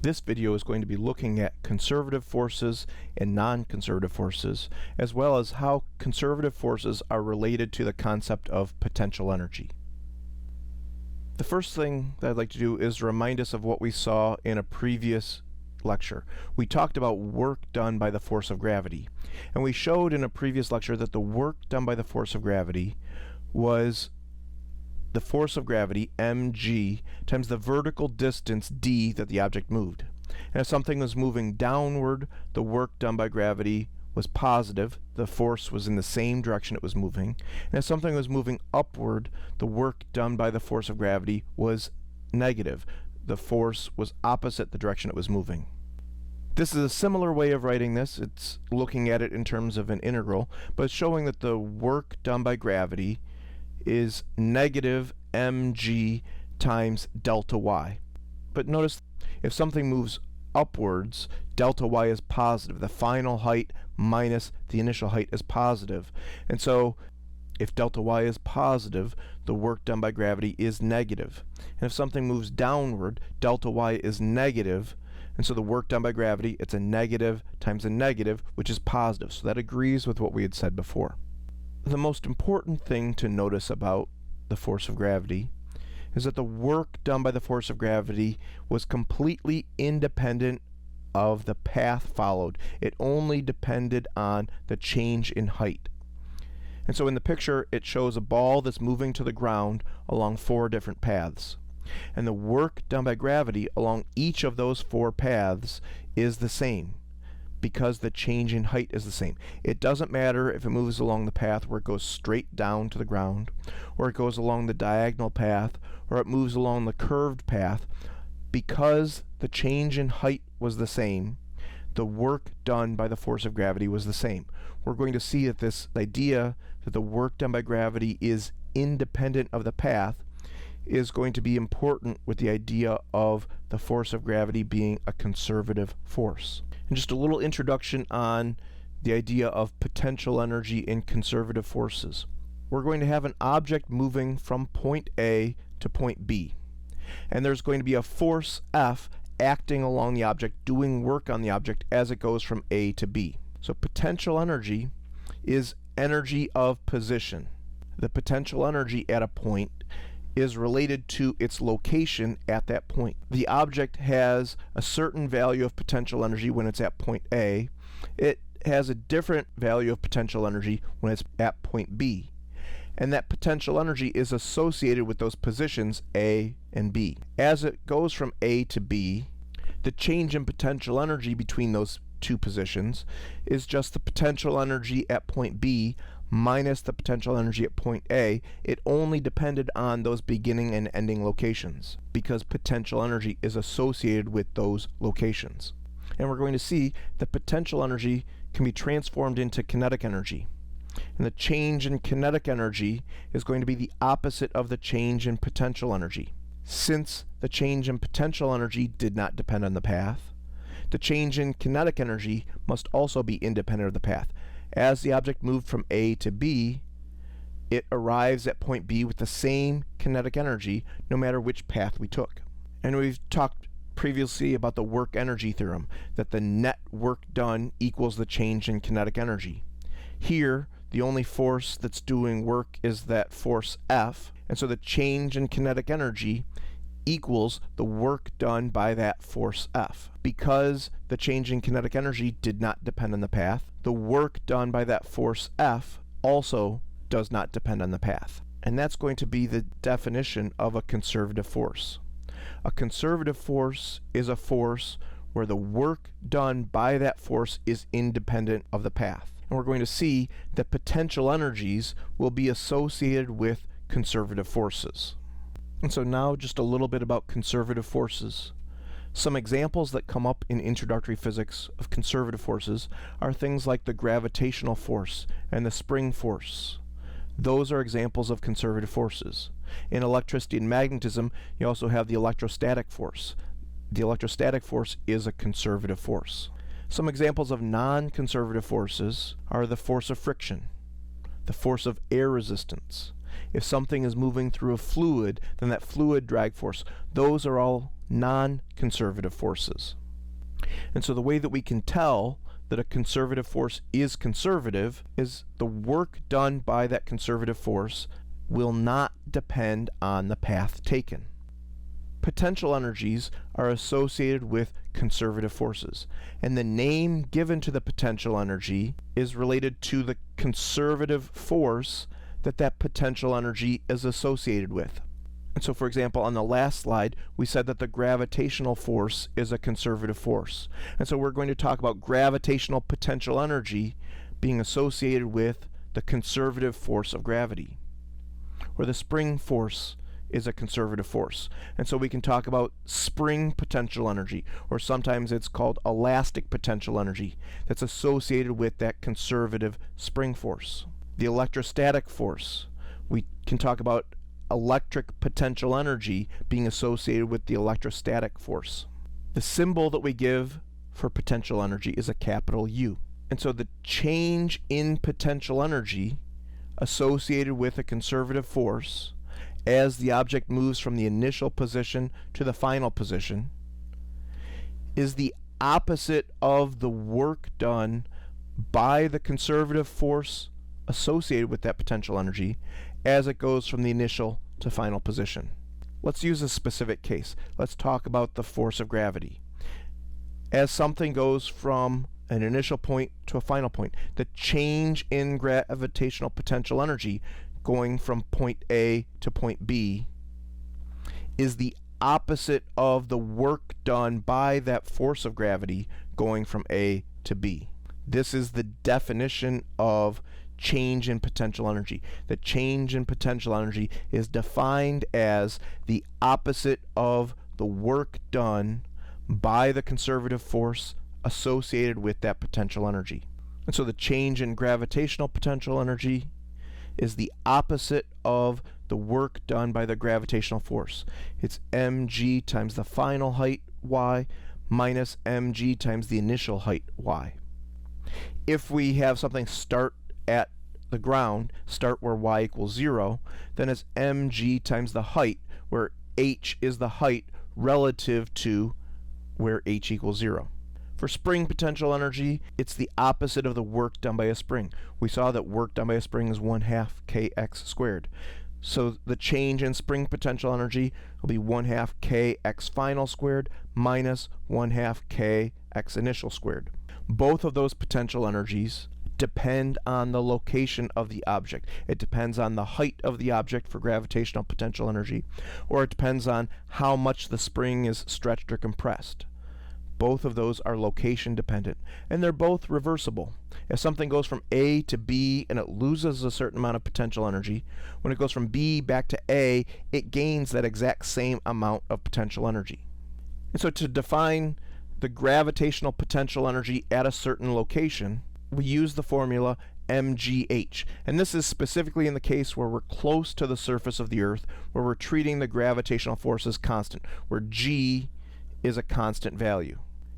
This video is going to be looking at conservative forces and non-conservative forces, as well as how conservative forces are related to the concept of potential energy. The first thing that I'd like to do is remind us of what we saw in a previous lecture. We talked about work done by the force of gravity, and we showed in a previous lecture that the work done by the force of gravity was the force of gravity, mg, times the vertical distance, d, that the object moved. And if something was moving downward, the work done by gravity was positive. The force was in the same direction it was moving. And if something was moving upward, the work done by the force of gravity was negative. The force was opposite the direction it was moving. This is a similar way of writing this. It's looking at it in terms of an integral, but it's showing that the work done by gravity is negative mg times delta y. But notice, if something moves upwards, delta y is positive. The final height minus the initial height is positive. And so if delta y is positive, the work done by gravity is negative. And if something moves downward, delta y is negative. And so the work done by gravity, it's a negative times a negative, which is positive. So that agrees with what we had said before. The most important thing to notice about the force of gravity is that the work done by the force of gravity was completely independent of the path followed. It only depended on the change in height. And so in the picture, it shows a ball that's moving to the ground along 4 different paths. And the work done by gravity along each of those 4 paths is the same, because the change in height is the same. It doesn't matter if it moves along the path where it goes straight down to the ground, or it goes along the diagonal path, or it moves along the curved path. Because the change in height was the same, the work done by the force of gravity was the same. We're going to see that this idea that the work done by gravity is independent of the path is going to be important with the idea of the force of gravity being a conservative force. And just a little introduction on the idea of potential energy in conservative forces. We're going to have an object moving from point A to point B. And there's going to be a force F acting along the object, doing work on the object as it goes from A to B. So potential energy is energy of position. The potential energy at a point is related to its location at that point. The object has a certain value of potential energy when it's at point A. It has a different value of potential energy when it's at point B. And that potential energy is associated with those positions A and B. As it goes from A to B, the change in potential energy between those 2 positions is just the potential energy at point B minus the potential energy at point A. It only depended on those beginning and ending locations, because potential energy is associated with those locations. And we're going to see that potential energy can be transformed into kinetic energy. And the change in kinetic energy is going to be the opposite of the change in potential energy. Since the change in potential energy did not depend on the path, the change in kinetic energy must also be independent of the path. As the object moved from A to B, it arrives at point B with the same kinetic energy no matter which path we took. And we've talked previously about the work energy theorem, that the net work done equals the change in kinetic energy. Here, the only force that's doing work is that force F, and so the change in kinetic energy equals the work done by that force F. Because the change in kinetic energy did not depend on the path, the work done by that force F also does not depend on the path. And that's going to be the definition of a conservative force. A conservative force is a force where the work done by that force is independent of the path. And we're going to see that potential energies will be associated with conservative forces. And so now just a little bit about conservative forces. Some examples that come up in introductory physics of conservative forces are things like the gravitational force and the spring force. Those are examples of conservative forces. In electricity and magnetism, you also have the electrostatic force. The electrostatic force is a conservative force. Some examples of non-conservative forces are the force of friction, the force of air resistance, If something is moving through a fluid, then that fluid drag force. Those are all non-conservative forces. And so the way that we can tell that a conservative force is conservative is the work done by that conservative force will not depend on the path taken. Potential energies are associated with conservative forces, and the name given to the potential energy is related to the conservative force that that potential energy is associated with. And so, for example, on the last slide, we said that the gravitational force is a conservative force. And so we're going to talk about gravitational potential energy being associated with the conservative force of gravity, or the spring force is a conservative force. And so we can talk about spring potential energy, or sometimes it's called elastic potential energy, that's associated with that conservative spring force. The electrostatic force, we can talk about electric potential energy being associated with the electrostatic force. The symbol that we give for potential energy is a capital U. And so the change in potential energy associated with a conservative force as the object moves from the initial position to the final position is the opposite of the work done by the conservative force associated with that potential energy as it goes from the initial to final position. Let's use a specific case. Let's talk about the force of gravity. As something goes from an initial point to a final point, the change in gravitational potential energy going from point A to point B is the opposite of the work done by that force of gravity going from A to B. This is the definition of change in potential energy. The change in potential energy is defined as the opposite of the work done by the conservative force associated with that potential energy. And so the change in gravitational potential energy is the opposite of the work done by the gravitational force. It's mg times the final height y minus mg times the initial height y. If we have something start at the ground, start where y equals 0, then it's mg times the height, where h is the height relative to where h equals 0. For spring potential energy, it's the opposite of the work done by a spring. We saw that work done by a spring is 1/2 kx squared. So the change in spring potential energy will be 1/2 kx final squared minus 1/2 kx initial squared. Both of those potential energies depend on the location of the object. It depends on the height of the object for gravitational potential energy, or it depends on how much the spring is stretched or compressed. Both of those are location dependent, and they're both reversible. If something goes from A to B and it loses a certain amount of potential energy, when it goes from B back to A, it gains that exact same amount of potential energy. And so to define the gravitational potential energy at a certain location, we use the formula mgh. And this is specifically in the case where we're close to the surface of the Earth, where we're treating the gravitational force as constant, where g is a constant value.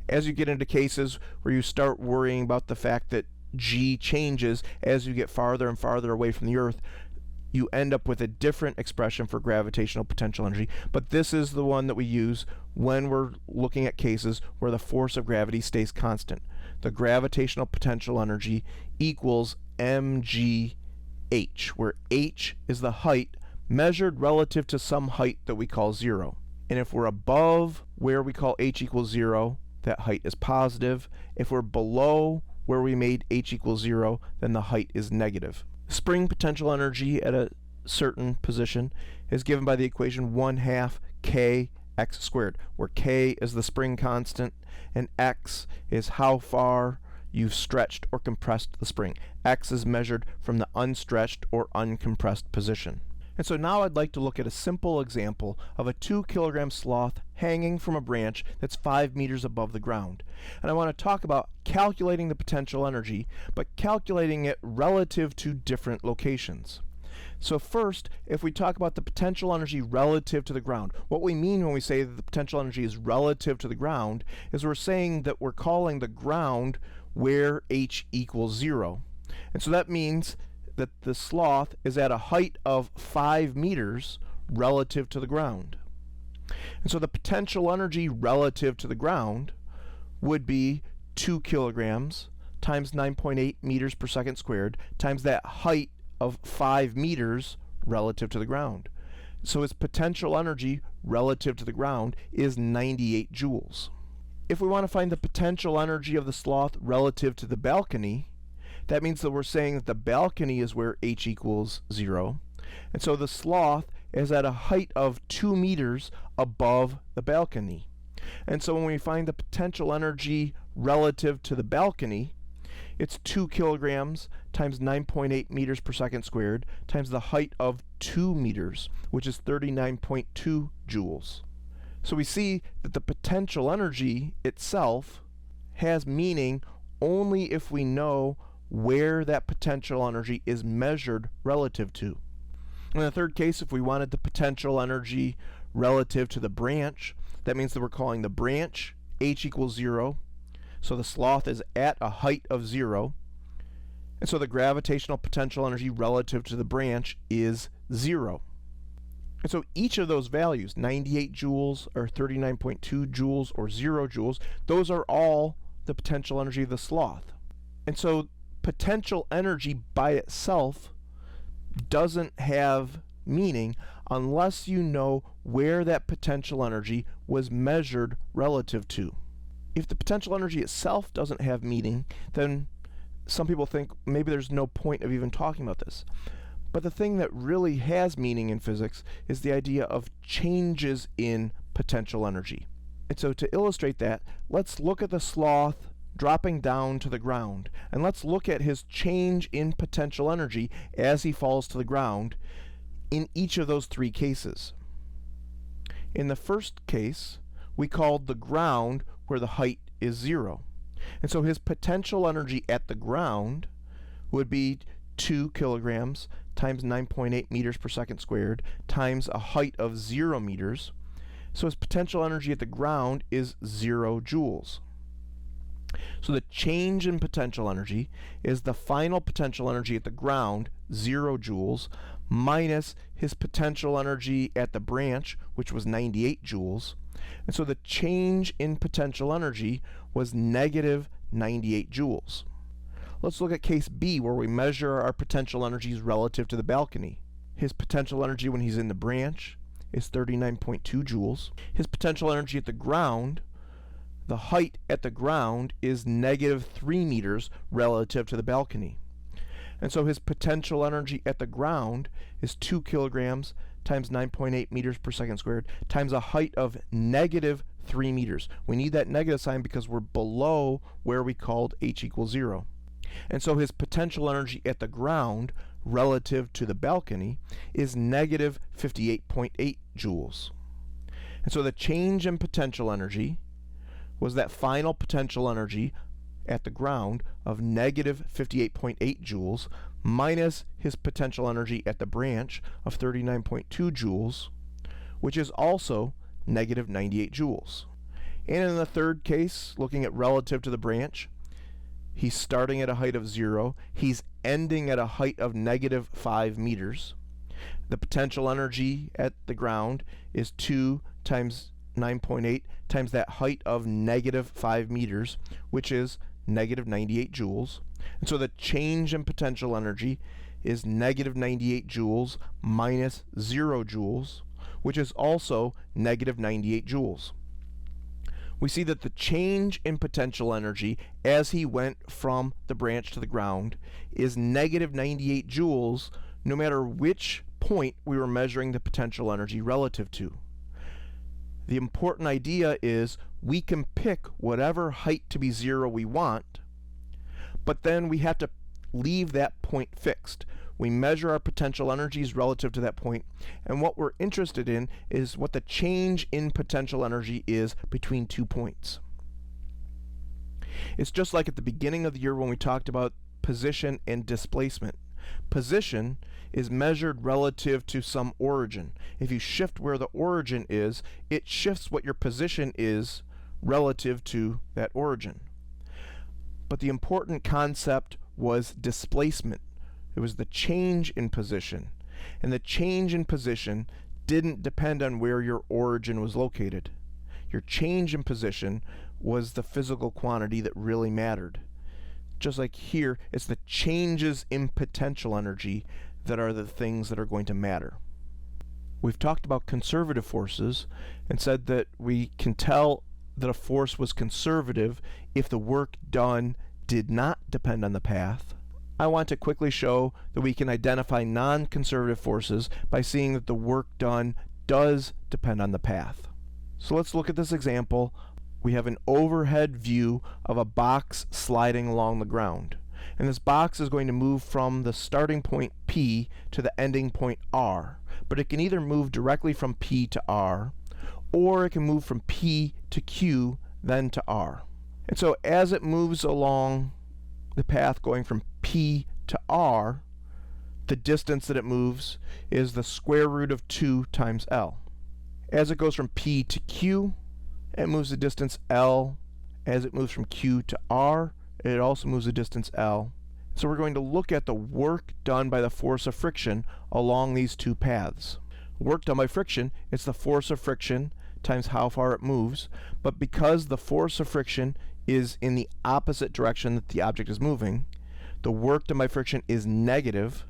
As you get into cases where you start worrying about the fact that g changes as you get farther and farther away from the Earth, you end up with a different expression for gravitational potential energy. But this is the one that we use when we're looking at cases where the force of gravity stays constant. The gravitational potential energy equals mgh, where h is the height measured relative to some height that we call 0. And if we're above where we call h equals 0, that height is positive. If we're below where we made h equals 0, then the height is negative. Spring potential energy at a certain position is given by the equation 1/2 kx squared, where k is the spring constant and x is how far you've stretched or compressed the spring. X is measured from the unstretched or uncompressed position. And so now I'd like to look at a simple example of a 2-kilogram sloth hanging from a branch that's 5 meters above the ground. And I want to talk about calculating the potential energy, but calculating it relative to different locations. So first, if we talk about the potential energy relative to the ground, what we mean when we say that the potential energy is relative to the ground is we're saying that we're calling the ground where h equals 0. And so that means that the sloth is at a height of 5 meters relative to the ground. And so the potential energy relative to the ground would be 2 kilograms times 9.8 meters per second squared times that height of 5 meters relative to the ground. So its potential energy relative to the ground is 98 joules. If we want to find the potential energy of the sloth relative to the balcony, that means that we're saying that the balcony is where h equals 0. And so the sloth is at a height of 2 meters above the balcony. And so when we find the potential energy relative to the balcony, it's 2 kilograms times 9.8 meters per second squared times the height of 2 meters, which is 39.2 joules. So we see that the potential energy itself has meaning only if we know where that potential energy is measured relative to. In the third case, if we wanted the potential energy relative to the branch, that means that we're calling the branch h equals 0. So the sloth is at a height of 0. And so the gravitational potential energy relative to the branch is 0. And so each of those values, 98 joules or 39.2 joules or 0 joules, those are all the potential energy of the sloth. And so potential energy by itself doesn't have meaning unless you know where that potential energy was measured relative to. If the potential energy itself doesn't have meaning, then some people think maybe there's no point of even talking about this. But the thing that really has meaning in physics is the idea of changes in potential energy. And so to illustrate that, let's look at the sloth dropping down to the ground, and let's look at his change in potential energy as he falls to the ground in each of those three cases. In the first case, we called the ground where the height is 0. And so his potential energy at the ground would be 2 kilograms times 9.8 meters per second squared times a height of 0 meters. So his potential energy at the ground is 0 joules. So the change in potential energy is the final potential energy at the ground, 0 joules, minus his potential energy at the branch, which was 98 joules. And so the change in potential energy was negative 98 joules. Let's look at case B, where we measure our potential energies relative to the balcony. His potential energy when he's in the branch is 39.2 joules. His potential energy at the ground, the height at the ground, is negative 3 meters relative to the balcony. And so his potential energy at the ground is 2 kilograms times 9.8 meters per second squared times a height of negative 3 meters. We need that negative sign because we're below where we called h equals 0. And so his potential energy at the ground relative to the balcony is negative 58.8 joules. And so the change in potential energy was that final potential energy at the ground of negative 58.8 joules minus his potential energy at the branch of 39.2 joules, which is also negative 98 joules. And in the third case, looking at relative to the branch, he's starting at a height of 0. He's ending at a height of negative 5 meters. The potential energy at the ground is 2 times 9.8 times that height of negative 5 meters, which is negative 98 joules. And so the change in potential energy is negative 98 joules minus 0 joules, which is also negative 98 joules. We see that the change in potential energy as he went from the branch to the ground is negative 98 joules no matter which point we were measuring the potential energy relative to. The important idea is we can pick whatever height to be 0 we want, but then we have to leave that point fixed. We measure our potential energies relative to that point, and what we're interested in is what the change in potential energy is between 2 points. It's just like at the beginning of the year when we talked about position and displacement. Position is measured relative to some origin. If you shift where the origin is, it shifts what your position is relative to that origin. But the important concept was displacement. It was the change in position. And the change in position didn't depend on where your origin was located. Your change in position was the physical quantity that really mattered. Just like here, it's the changes in potential energy that are the things that are going to matter. We've talked about conservative forces and said that we can tell that a force was conservative if the work done did not depend on the path. I want to quickly show that we can identify non-conservative forces by seeing that the work done does depend on the path. So let's look at this example. We have an overhead view of a box sliding along the ground. And this box is going to move from the starting point P to the ending point R. But it can either move directly from P to R, or it can move from P to Q, then to R. And so as it moves along the path going from P to R, the distance that it moves is the square root of 2 times L. As it goes from P to Q, it moves the distance L. As it moves from Q to R, it also moves the distance L. So we're going to look at the work done by the force of friction along these two paths. Work done by friction, it's the force of friction times how far it moves, but because the force of friction is in the opposite direction that the object is moving, the work done by friction is negative,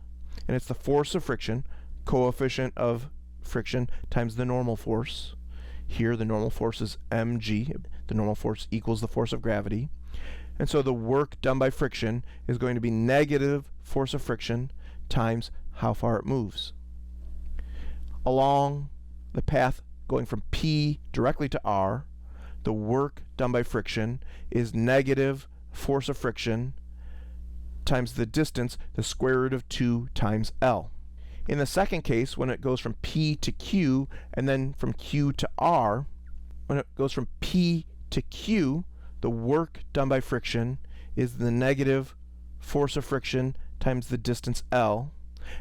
and it's the force of friction, coefficient of friction times the normal force. Here the normal force is mg. The normal force equals the force of gravity. And so the work done by friction is going to be negative force of friction times how far it moves. Along the path going from P directly to R, the work done by friction is negative force of friction times the distance, the square root of 2 times L. In the second case, when it goes from P to Q and then from Q to R, when it goes from P to Q, the work done by friction is the negative force of friction times the distance L.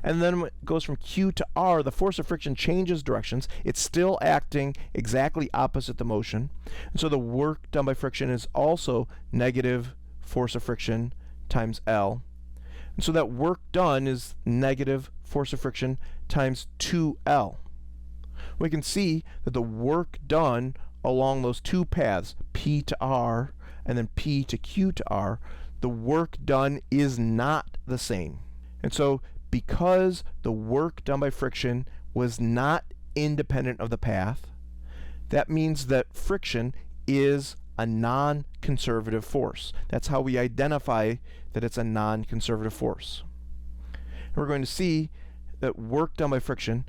And then when it goes from Q to R, the force of friction changes directions. It's still acting exactly opposite the motion. And so the work done by friction is also negative force of friction times L. And so that work done is negative force of friction times 2L. We can see that the work done along those two paths, P to R and then P to Q to R, the work done is not the same. And so because the work done by friction was not independent of the path, that means that friction is a non-conservative force. That's how we identify that it's a non-conservative force. And we're going to see that work done by friction,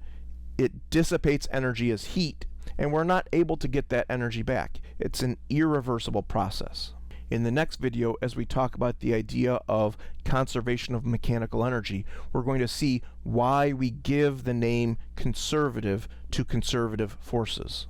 it dissipates energy as heat, and we're not able to get that energy back. It's an irreversible process. In the next video, as we talk about the idea of conservation of mechanical energy, we're going to see why we give the name conservative to conservative forces.